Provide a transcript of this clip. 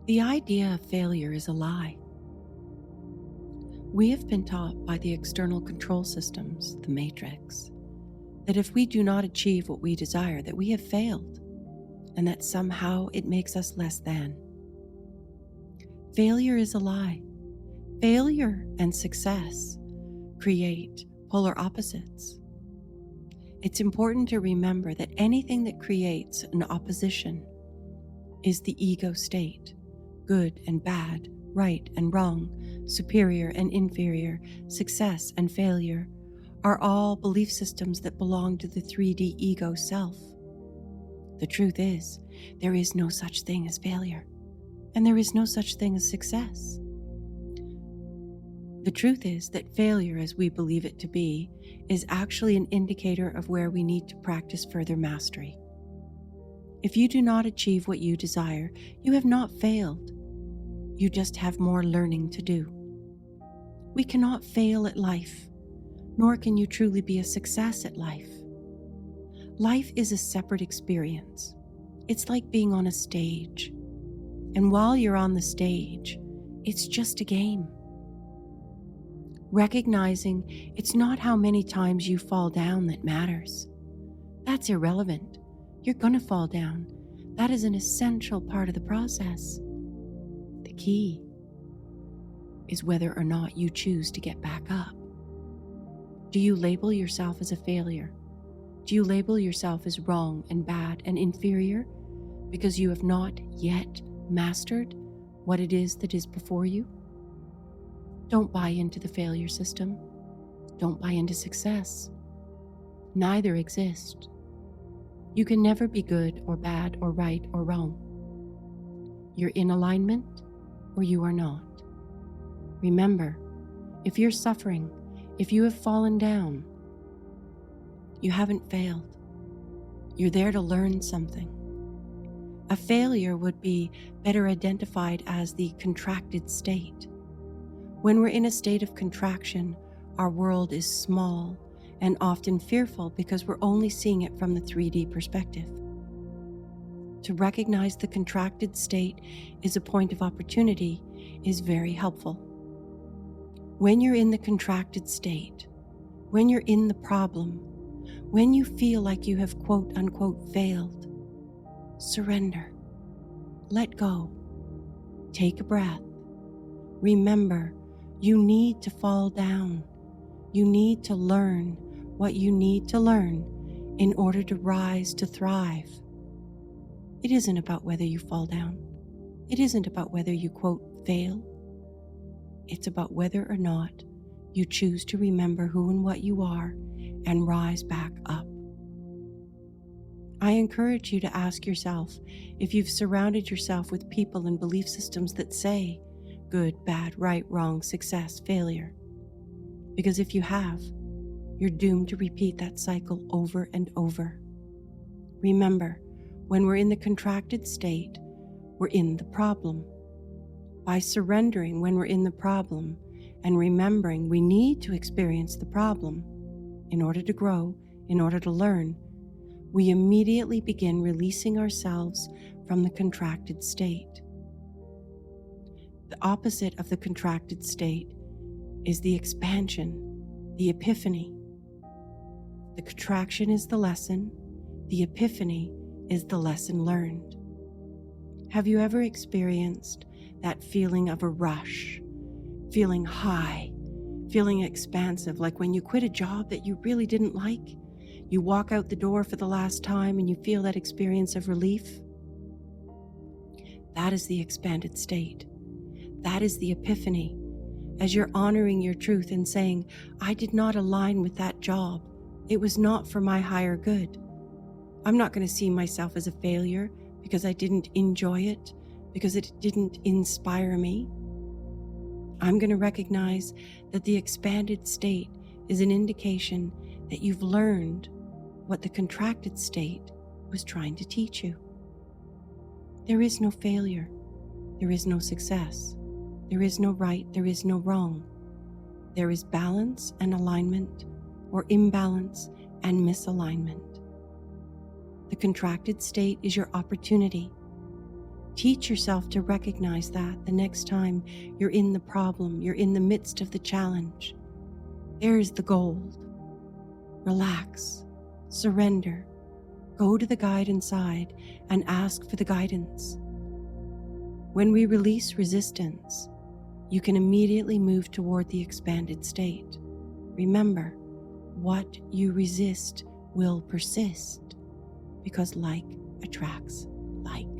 The idea of failure is a lie. We have been taught by the external control systems, the matrix, that if we do not achieve what we desire, that we have failed, and that somehow it makes us less than. Failure is a lie. Failure and success create polar opposites. It's important to remember that anything that creates an opposition is the ego state. Good and bad, right and wrong, superior and inferior, success and failure are all belief systems that belong to the 3D ego self. The truth is, there is no such thing as failure, and there is no such thing as success. The truth is that failure, as we believe it to be, is actually an indicator of where we need to practice further mastery. If you do not achieve what you desire, you have not failed. You just have more learning to do. We cannot fail at life, nor can you truly be a success at life. Life is a separate experience. It's like being on a stage. And while you're on the stage, it's just a game. Recognizing it's not how many times you fall down that matters. That's irrelevant. You're going to fall down. That is an essential part of the process. The key is whether or not you choose to get back up. Do you label yourself as a failure? Do you label yourself as wrong and bad and inferior because you have not yet mastered what it is that is before you? Don't buy into the failure system. Don't buy into success. Neither exist. You can never be good or bad or right or wrong. You're in alignment or you are not. Remember, if you're suffering, if you have fallen down, you haven't failed. You're there to learn something. A failure would be better identified as the contracted state. When we're in a state of contraction, our world is small and often fearful because we're only seeing it from the 3D perspective. To recognize the contracted state is a point of opportunity is very helpful. When you're in the contracted state, when you're in the problem, when you feel like you have quote unquote failed, surrender, let go, take a breath. Remember, you need to fall down. You need to learn what you need to learn in order to rise to thrive. It isn't about whether you fall down. It isn't about whether you, quote, fail. It's about whether or not you choose to remember who and what you are and rise back up. I encourage you to ask yourself if you've surrounded yourself with people and belief systems that say good, bad, right, wrong, success, failure. Because if you have, you're doomed to repeat that cycle over and over. Remember, when we're in the contracted state, we're in the problem. By surrendering when we're in the problem and remembering we need to experience the problem in order to grow, in order to learn, we immediately begin releasing ourselves from the contracted state. The opposite of the contracted state is the expansion, the epiphany. The contraction is the lesson, the epiphany is the lesson learned. Have you ever experienced that feeling of a rush, feeling high, feeling expansive, like when you quit a job that you really didn't like? You walk out the door for the last time and you feel that experience of relief? That is the expanded state. That is the epiphany. As you're honoring your truth and saying, I did not align with that job. It was not for my higher good. I'm not going to see myself as a failure because I didn't enjoy it, because it didn't inspire me. I'm going to recognize that the expanded state is an indication that you've learned what the contracted state was trying to teach you. There is no failure. There is no success. There is no right. There is no wrong. There is balance and alignment, or imbalance and misalignment. The contracted state is your opportunity. Teach yourself to recognize that the next time you're in the problem, you're in the midst of the challenge. There's the gold. Relax, surrender, go to the guide inside and ask for the guidance. When we release resistance, you can immediately move toward the expanded state. Remember, what you resist will persist because like attracts like.